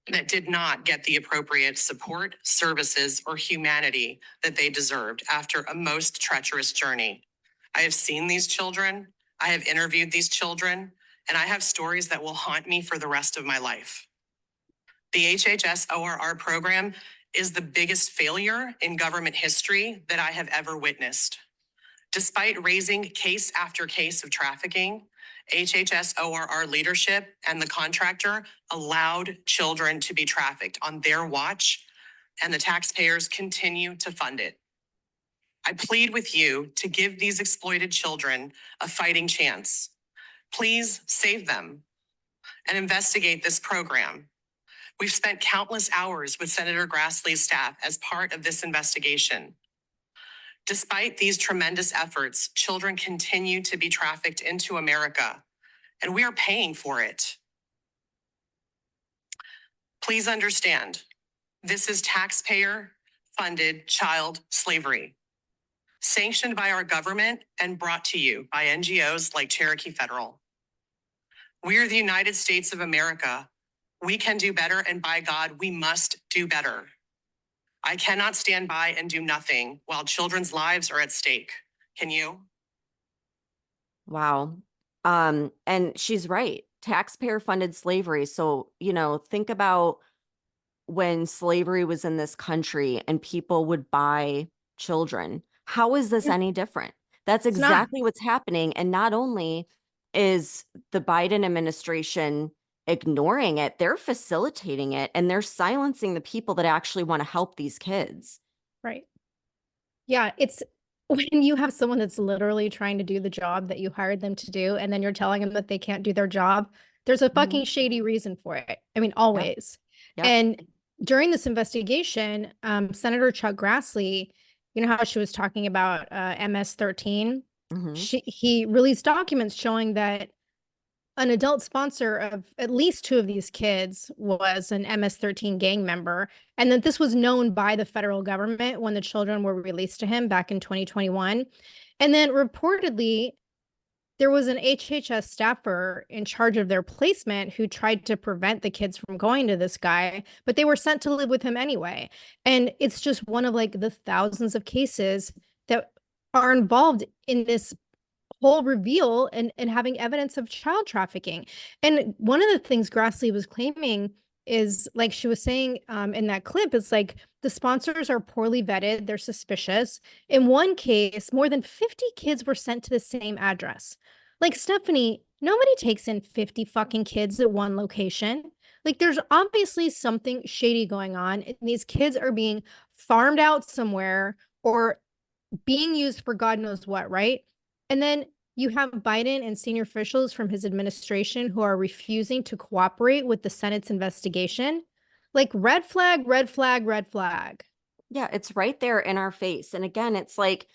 that did not get the appropriate support, services, or humanity that they deserved after a most treacherous journey. I have seen these children, I have interviewed these children, and I have stories that will haunt me for the rest of my life. The HHS ORR program is the biggest failure in government history that I have ever witnessed. Despite raising case after case of trafficking, HHS ORR leadership and the contractor allowed children to be trafficked on their watch, and the taxpayers continue to fund it. I plead with you to give these exploited children a fighting chance. Please save them and investigate this program. We've spent countless hours with Senator Grassley's staff as part of this investigation. Despite these tremendous efforts, children continue to be trafficked into America, and we are paying for it. Please understand, this is taxpayer-funded child slavery, sanctioned by our government and brought to you by NGOs like Cherokee Federal. We are the United States of America. We can do better, and by God, we must do better. I cannot stand by and do nothing while children's lives are at stake. Can you? Wow. And she's right. Taxpayer funded slavery. So, think about when slavery was in this country and people would buy children. How is this any different? That's exactly what's happening. And not only is the Biden administration ignoring it, they're facilitating it, and they're silencing the people that actually want to help these kids. Right. Yeah, it's when you have someone that's literally trying to do the job that you hired them to do, and then you're telling them that they can't do their job, there's a fucking shady reason for it. I mean, always. Yep. And during this investigation, Senator Chuck Grassley, you know how she was talking about MS-13? He released documents showing that an adult sponsor of at least 2 of these kids was an MS-13 gang member, and that this was known by the federal government when the children were released to him back in 2021. And then reportedly, there was an HHS staffer in charge of their placement who tried to prevent the kids from going to this guy, but they were sent to live with him anyway. And it's just one of the thousands of cases that are involved in this whole reveal and having evidence of child trafficking. And one of the things Grassley was claiming is, like she was saying in that clip, is like the sponsors are poorly vetted, they're suspicious. In one case, more than 50 kids were sent to the same address. Like, Stephanie, nobody takes in 50 fucking kids at one location. Like, there's obviously something shady going on, and these kids are being farmed out somewhere or being used for God knows what, right? And then you have Biden and senior officials from his administration who are refusing to cooperate with the Senate's investigation. Like, red flag, red flag, red flag. Yeah, it's right there in our face. And again, it's like,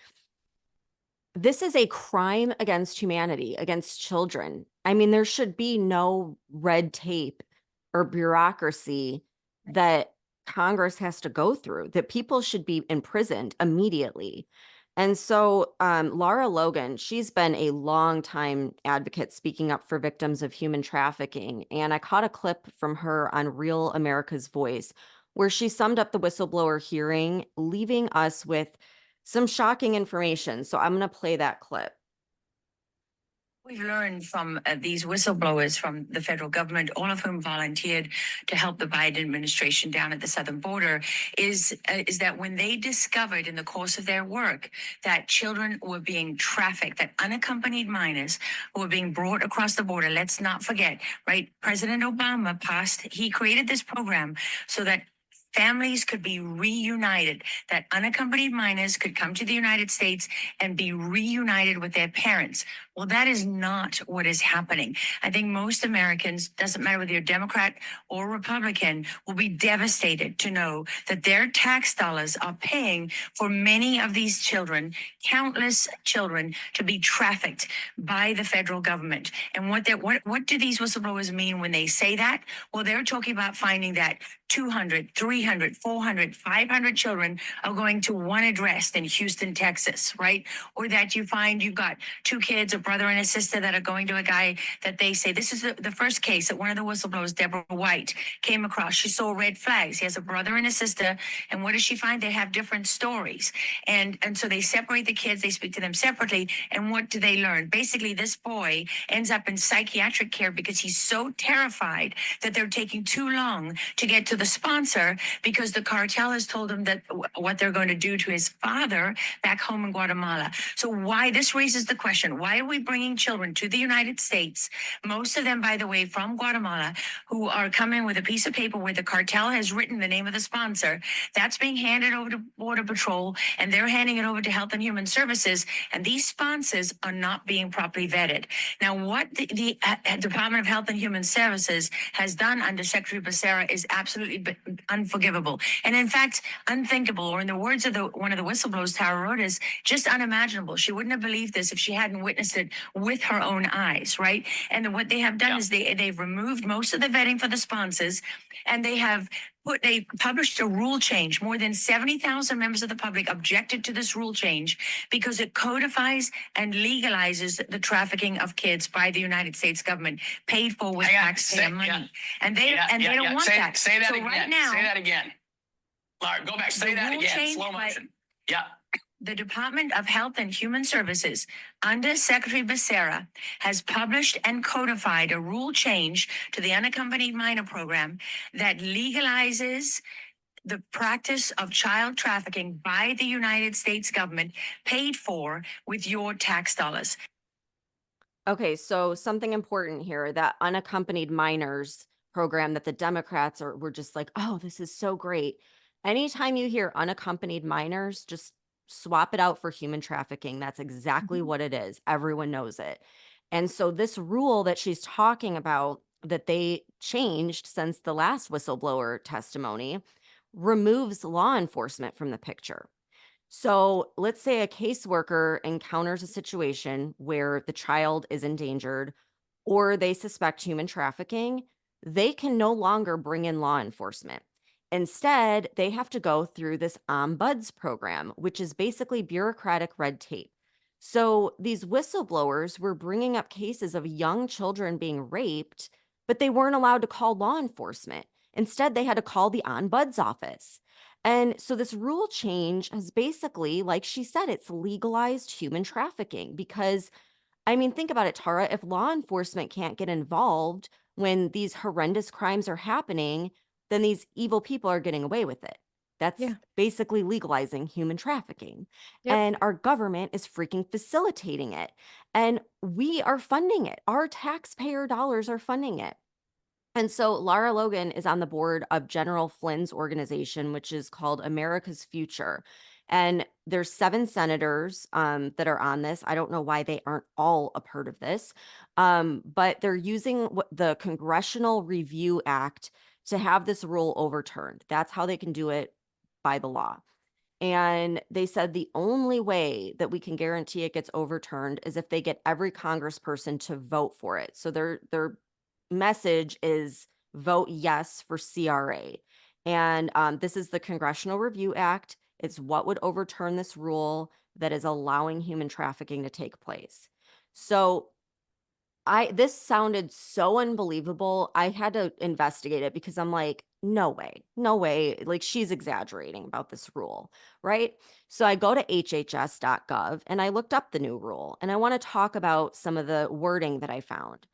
this is a crime against humanity, against children. I mean, there should be no red tape or bureaucracy that Congress has to go through, that people should be imprisoned immediately. And so Laura Logan, she's been a long time advocate speaking up for victims of human trafficking. And I caught a clip from her on Real America's Voice, where she summed up the whistleblower hearing, leaving us with some shocking information. So I'm going to play that clip. We've learned from these whistleblowers from the federal government, all of whom volunteered to help the Biden administration down at the southern border, is that when they discovered in the course of their work that children were being trafficked, that unaccompanied minors were being brought across the border, let's not forget, right? President Obama he created this program so that families could be reunited, that unaccompanied minors could come to the United States and be reunited with their parents. Well, that is not what is happening. I think most Americans, doesn't matter whether you're Democrat or Republican, will be devastated to know that their tax dollars are paying for many of these children, countless children, to be trafficked by the federal government. And what do these whistleblowers mean when they say that? Well, they're talking about finding that 200, 300, 400, 500 children are going to one address in Houston, Texas, right? Or that you find you've got two kids, a brother and a sister, that are going to a guy that they say, this is the first case that one of the whistleblowers, Deborah White, came across. She saw red flags. He has a brother and a sister. And what does she find? They have different stories. And so they separate the kids. They speak to them separately. And what do they learn? Basically, this boy ends up in psychiatric care because he's so terrified that they're taking too long to get to the sponsor, because the cartel has told him that what they're going to do to his father back home in Guatemala. So why this raises the question, why are we bringing children to the United States, most of them, by the way, from Guatemala, who are coming with a piece of paper where the cartel has written the name of the sponsor? That's being handed over to Border Patrol, and they're handing it over to Health and Human Services, and these sponsors are not being properly vetted. Now, what the Department of Health and Human Services has done under Secretary Becerra is absolutely unforgivable, and in fact unthinkable, or in the words of one of the whistleblowers, Tara Rodas, just unimaginable. She wouldn't have believed this if she hadn't witnessed it with her own eyes, right? And what they have done is they've removed most of the vetting for the sponsors, and they published a rule change. More than 70,000 members of the public objected to this rule change because it codifies and legalizes the trafficking of kids by the United States government, paid for with taxpayer money. And they don't want that. Say that so again. Right now, say that again. Laura, go back. Say that again. Slow motion. Yeah. The Department of Health and Human Services, under Secretary Becerra, has published and codified a rule change to the unaccompanied minor program that legalizes the practice of child trafficking by the United States government, paid for with your tax dollars. Okay, so something important here, that unaccompanied minors program that the Democrats were just like, oh, this is so great. Anytime you hear unaccompanied minors, just swap it out for human trafficking. That's exactly what it is. Everyone knows it. And so this rule that she's talking about that they changed since the last whistleblower testimony removes law enforcement from the picture. So let's say a caseworker encounters a situation where the child is endangered or they suspect human trafficking, they can no longer bring in law enforcement. Instead, they have to go through this ombuds program, which is basically bureaucratic red tape. So these whistleblowers were bringing up cases of young children being raped, but they weren't allowed to call law enforcement. Instead, they had to call the ombuds office. And so this rule change has basically, like she said, it's legalized human trafficking, because I mean, think about it, Tara. If law enforcement can't get involved when these horrendous crimes are happening, then these evil people are getting away with it. That's basically legalizing human trafficking. And our government is freaking facilitating it. And we are funding it. Our taxpayer dollars are funding it. And so Lara Logan is on the board of General Flynn's organization, which is called America's Future. And there's 7 senators that are on this. I don't know why they aren't all a part of this, but they're using the Congressional Review Act to have this rule overturned. That's how they can do it by the law. And they said the only way that we can guarantee it gets overturned is if they get every congressperson to vote for it. So their message is vote yes for CRA. And this is the Congressional Review Act. It's what would overturn this rule that is allowing human trafficking to take place. So this sounded so unbelievable. I had to investigate it because I'm like, no way. Like, she's exaggerating about this rule, right? So I go to hhs.gov and I looked up the new rule, and I want to talk about some of the wording that I found.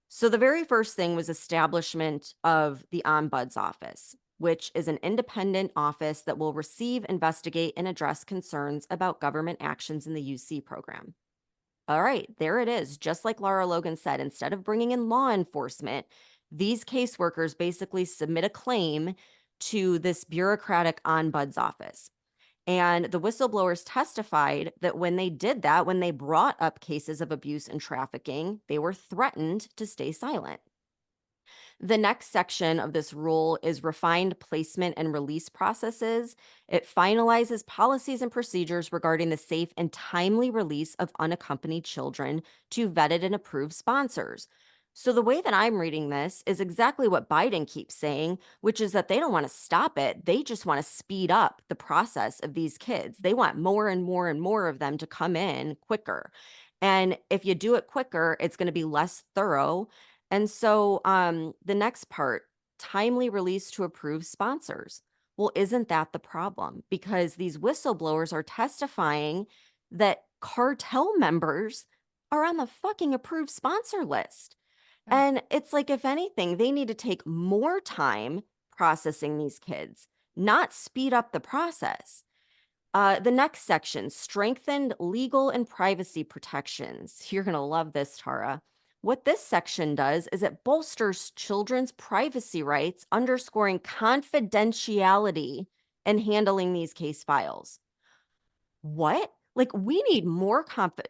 So the very first thing was establishment of the Ombuds Office, which is an independent office that will receive, investigate, and address concerns about government actions in the UC program. All right, there it is. Just like Lara Logan said, instead of bringing in law enforcement, these caseworkers basically submit a claim to this bureaucratic Ombuds Office. And the whistleblowers testified that when they did that, when they brought up cases of abuse and trafficking, they were threatened to stay silent. The next section of this rule is refined placement and release processes. It finalizes policies and procedures regarding the safe and timely release of unaccompanied children to vetted and approved sponsors. So the way that I'm reading this is exactly what Biden keeps saying, which is that they don't want to stop it. They just want to speed up the process of these kids. They want more and more and more of them to come in quicker. And if you do it quicker, it's going to be less thorough. And so the next part, timely release to approved sponsors. Well, isn't that the problem? Because these whistleblowers are testifying that cartel members are on the fucking approved sponsor list. And it's like, if anything, they need to take more time processing these kids, not speed up the process. The next section, strengthened legal and privacy protections. You're going to love this, Tara. What this section does is it bolsters children's privacy rights, underscoring confidentiality in handling these case files. What? Like, we need more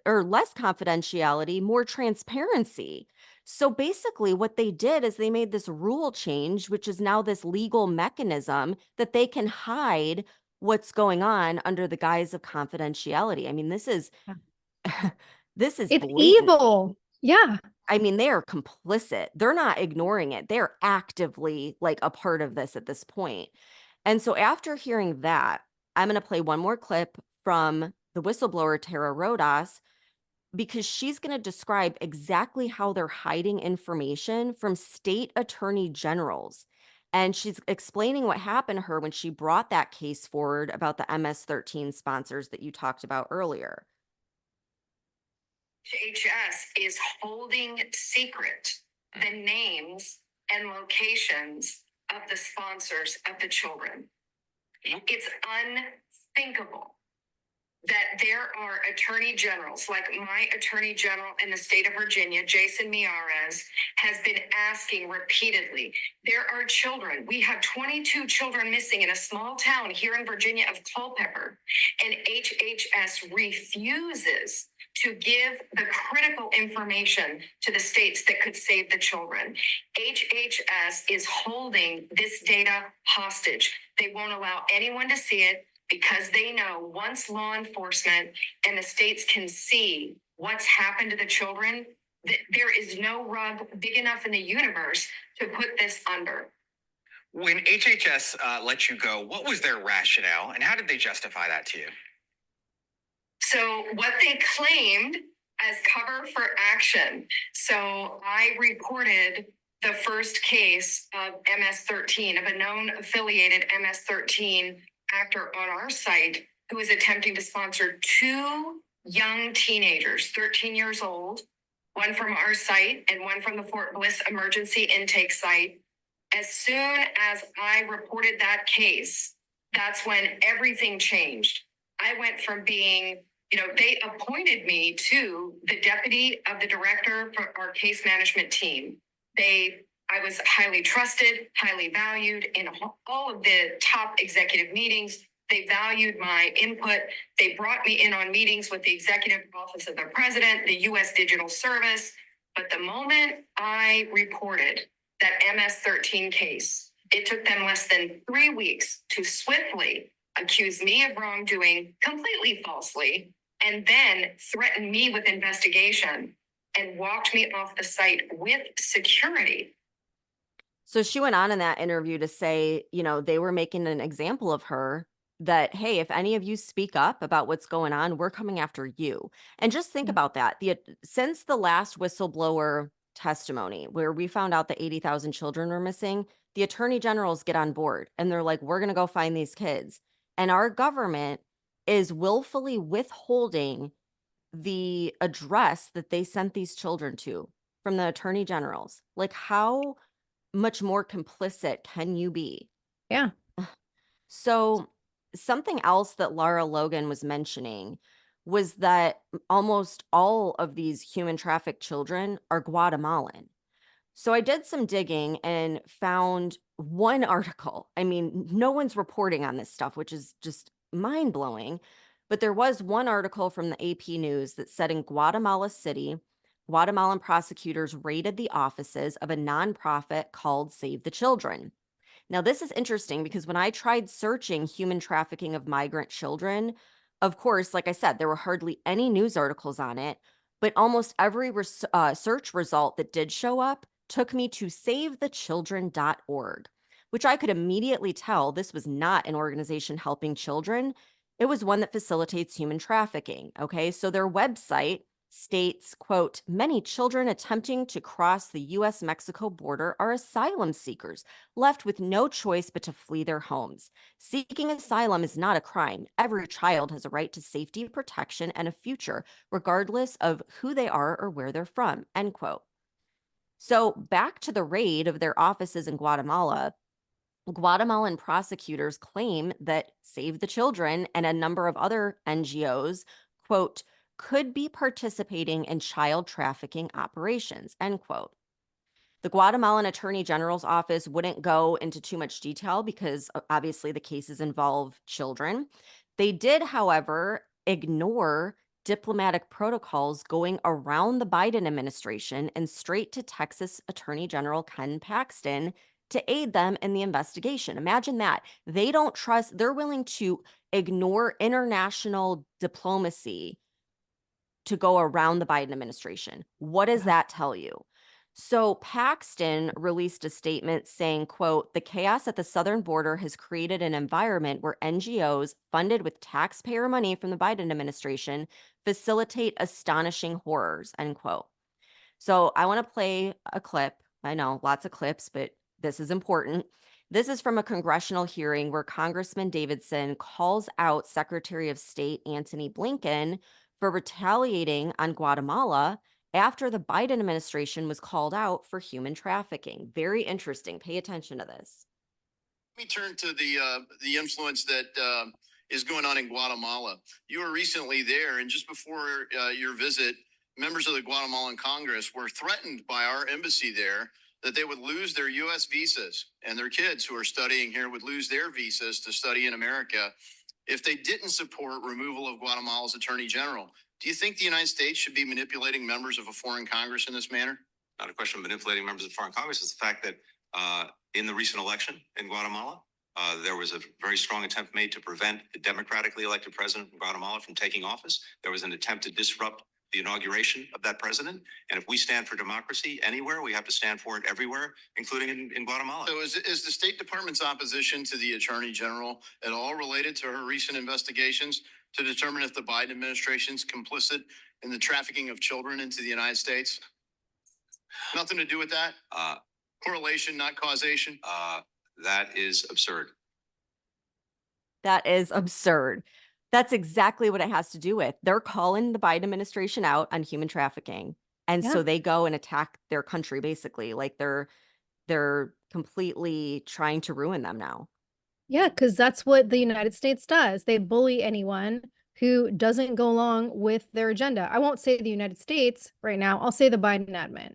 less confidentiality, more transparency. So basically what they did is they made this rule change, which is now this legal mechanism that they can hide what's going on under the guise of confidentiality. I mean, this is it's blatant. Evil. Yeah. I mean, they are complicit. They're not ignoring it. They're actively like a part of this at this point. And so after hearing that, I'm going to play one more clip from the whistleblower, Tara Rodas, because she's going to describe exactly how they're hiding information from state attorney generals. And she's explaining what happened to her when she brought that case forward about the MS-13 sponsors that you talked about earlier. HHS is holding secret the names and locations of the sponsors of the children. It's unthinkable that there are attorney generals, like my attorney general in the state of Virginia, Jason Miyares, has been asking repeatedly. There are children. We have 22 children missing in a small town here in Virginia of Culpeper, and HHS refuses to give the critical information to the states that could save the children. HHS is holding this data hostage. They won't allow anyone to see it because they know once law enforcement and the states can see what's happened to the children, that there is no rug big enough in the universe to put this under. When HHS let you go, what was their rationale and how did they justify that to you? So what they claimed as cover for action. So I reported the first case of MS-13, of a known affiliated MS-13 actor on our site who was attempting to sponsor 2 young teenagers, 13 years old, one from our site and one from the Fort Bliss emergency intake site. As soon as I reported that case, that's when everything changed. I went from being, they appointed me to the deputy of the director for our case management team. I was highly trusted, highly valued in all of the top executive meetings. They valued my input. They brought me in on meetings with the executive office of the president, the U.S. Digital Service. But the moment I reported that MS-13 case, it took them less than 3 weeks to swiftly accuse me of wrongdoing completely falsely, and then threaten me with investigation and walked me off the site with security. So she went on in that interview to say, they were making an example of her that, hey, if any of you speak up about what's going on, we're coming after you. And just think about that. Since the last whistleblower testimony where we found out that 80,000 children were missing, the attorney generals get on board and they're like, we're going to go find these kids. And our government is willfully withholding the address that they sent these children to from the attorney generals. Like, how much more complicit can you be? Yeah. So something else that Lara Logan was mentioning was that almost all of these human trafficked children are Guatemalan. So I did some digging and found one article. I mean, no one's reporting on this stuff, which is just mind blowing. But there was one article from the AP News that said in Guatemala City, Guatemalan prosecutors raided the offices of a nonprofit called Save the Children. Now, this is interesting because when I tried searching human trafficking of migrant children, of course, like I said, there were hardly any news articles on it, but almost every search result that did show up took me to savethechildren.org, which I could immediately tell this was not an organization helping children. It was one that facilitates human trafficking. Okay, so their website states, quote, many children attempting to cross the U.S.-Mexico border are asylum seekers, left with no choice but to flee their homes. Seeking asylum is not a crime. Every child has a right to safety, protection, and a future, regardless of who they are or where they're from, end quote. So back to the raid of their offices in Guatemala, Guatemalan prosecutors claim that Save the Children and a number of other NGOs, quote, could be participating in child trafficking operations, end quote. The Guatemalan Attorney General's office wouldn't go into too much detail because obviously the cases involve children. They did, however, ignore diplomatic protocols going around the Biden administration and straight to Texas Attorney General Ken Paxton to aid them in the investigation. Imagine that. They don't trust, they're willing to ignore international diplomacy to go around the Biden administration. What does that tell you? So Paxton released a statement saying, quote, the chaos at the southern border has created an environment where NGOs funded with taxpayer money from the Biden administration facilitate astonishing horrors, end quote. So I want to play a clip. I know lots of clips, but this is important. This is from a congressional hearing where Congressman Davidson calls out Secretary of State Antony Blinken for retaliating on Guatemala after the Biden administration was called out for human trafficking. Very interesting. Pay attention to this. Let me turn to the influence that is going on in Guatemala. You were recently there, and just before your visit, members of the Guatemalan Congress were threatened by our embassy there that they would lose their U.S. visas, and their kids who are studying here would lose their visas to study in America if they didn't support removal of Guatemala's Attorney General. Do you think the United States should be manipulating members of a foreign Congress in this manner? Not a question of manipulating members of foreign Congress. It's the fact that in the recent election in Guatemala, there was a very strong attempt made to prevent the democratically elected president of Guatemala from taking office. There was an attempt to disrupt the inauguration of that president. And if we stand for democracy anywhere, we have to stand for it everywhere, including in Guatemala. So is the State Department's opposition to the Attorney General at all related to her recent investigations to determine if the Biden administration's complicit in the trafficking of children into the United States? Nothing to do with that? Correlation, not causation? That is absurd. That is absurd. That's exactly what it has to do with. They're calling the Biden administration out on human trafficking. And so they go and attack their country, basically. Like they're completely trying to ruin them now. Yeah, because that's what the United States does. They bully anyone who doesn't go along with their agenda. I won't say the United States right now. I'll say the Biden admin.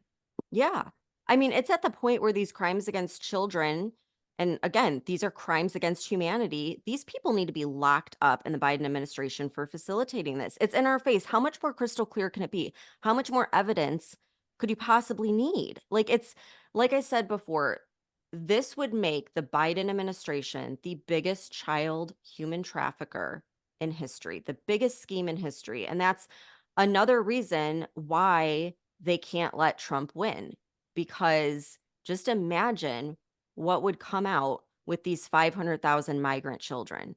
Yeah. I mean, it's at the point where these crimes against children, and again, these are crimes against humanity. These people need to be locked up in the Biden administration for facilitating this. It's in our face. How much more crystal clear can it be? How much more evidence could you possibly need? Like like I said before, this would make the Biden administration the biggest child human trafficker in history, the biggest scheme in history. And that's another reason why they can't let Trump win, because just imagine what would come out with these 500,000 migrant children.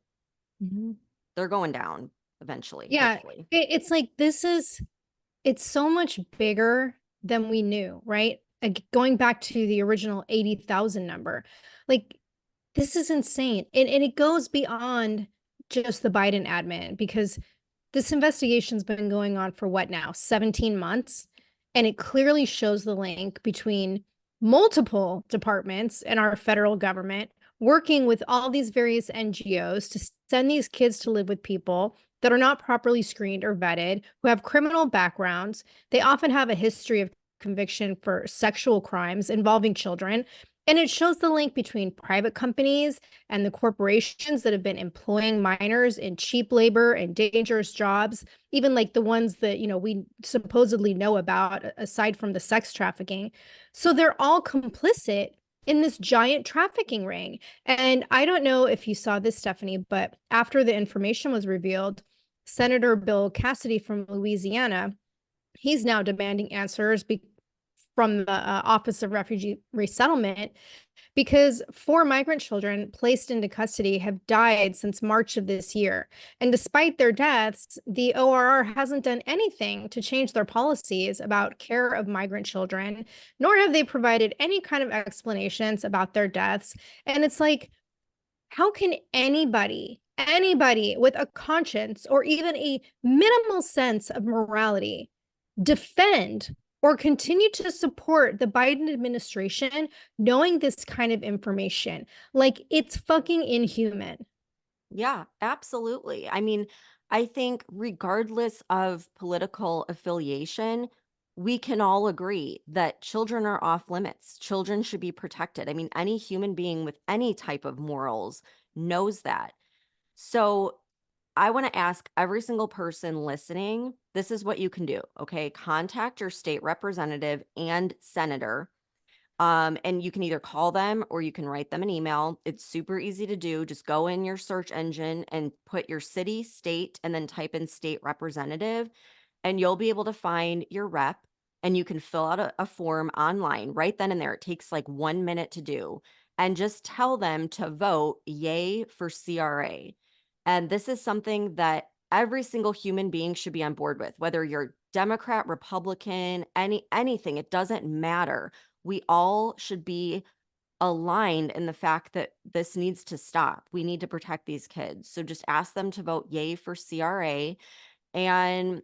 They're going down eventually, Yeah, hopefully. it's like it's so much bigger than we knew, right? Like, going back to the original 80,000 number, like, this is insane. And it goes beyond just the Biden admin, because this investigation's been going on for what now, 17 months? And it clearly shows the link between multiple departments in our federal government working with all these various NGOs to send these kids to live with people that are not properly screened or vetted, who have criminal backgrounds. They often have a history of conviction for sexual crimes involving children. And it shows the link between private companies and the corporations that have been employing minors in cheap labor and dangerous jobs, even like the ones that, we supposedly know about aside from the sex trafficking. So they're all complicit in this giant trafficking ring. And I don't know if you saw this, Stephanie, but after the information was revealed, Senator Bill Cassidy from Louisiana, he's now demanding answers from the Office of Refugee Resettlement, because 4 migrant children placed into custody have died since March of this year. And despite their deaths, the ORR hasn't done anything to change their policies about care of migrant children, nor have they provided any kind of explanations about their deaths. And it's like, how can anybody with a conscience or even a minimal sense of morality defend or continue to support the Biden administration knowing this kind of information? Like, it's fucking inhuman. Yeah, absolutely. I mean, I think regardless of political affiliation, we can all agree that children are off limits. Children should be protected. I mean, any human being with any type of morals knows that. So I want to ask every single person listening, this is what you can do, okay? Contact your state representative and senator. And you can either call them or you can write them an email. It's super easy to do. Just go in your search engine and put your city, state, and then type in state representative, and you'll be able to find your rep, and you can fill out a form online right then and there. It takes like 1 minute to do, and just tell them to vote yay for CRA. And this is something that every single human being should be on board with, whether you're Democrat, Republican, anything, it doesn't matter. We all should be aligned in the fact that this needs to stop. We need to protect these kids. So just ask them to vote yay for CRA. And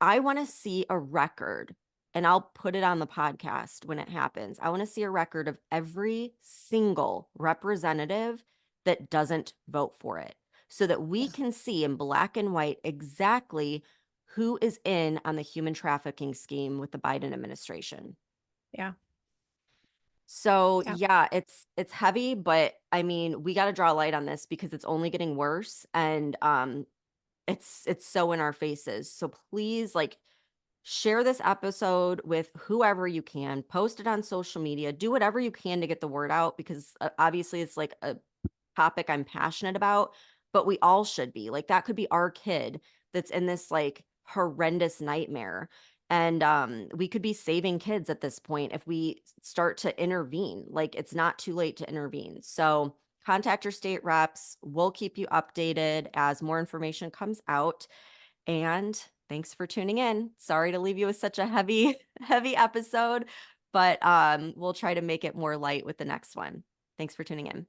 I want to see a record, and I'll put it on the podcast when it happens. I want to see a record of every single representative that doesn't vote for it, so that we can see in black and white exactly who is in on the human trafficking scheme with the Biden administration. Yeah. So yeah, it's heavy, but I mean, we got to draw light on this because it's only getting worse, and it's so in our faces. So please, like, share this episode with whoever you can, post it on social media, do whatever you can to get the word out, because obviously it's like a topic I'm passionate about, but we all should be. Like, that could be our kid that's in this like horrendous nightmare. And we could be saving kids at this point if we start to intervene. Like, it's not too late to intervene. So contact your state reps. We'll keep you updated as more information comes out. And thanks for tuning in. Sorry to leave you with such a heavy episode, but we'll try to make it more light with the next one. Thanks for tuning in.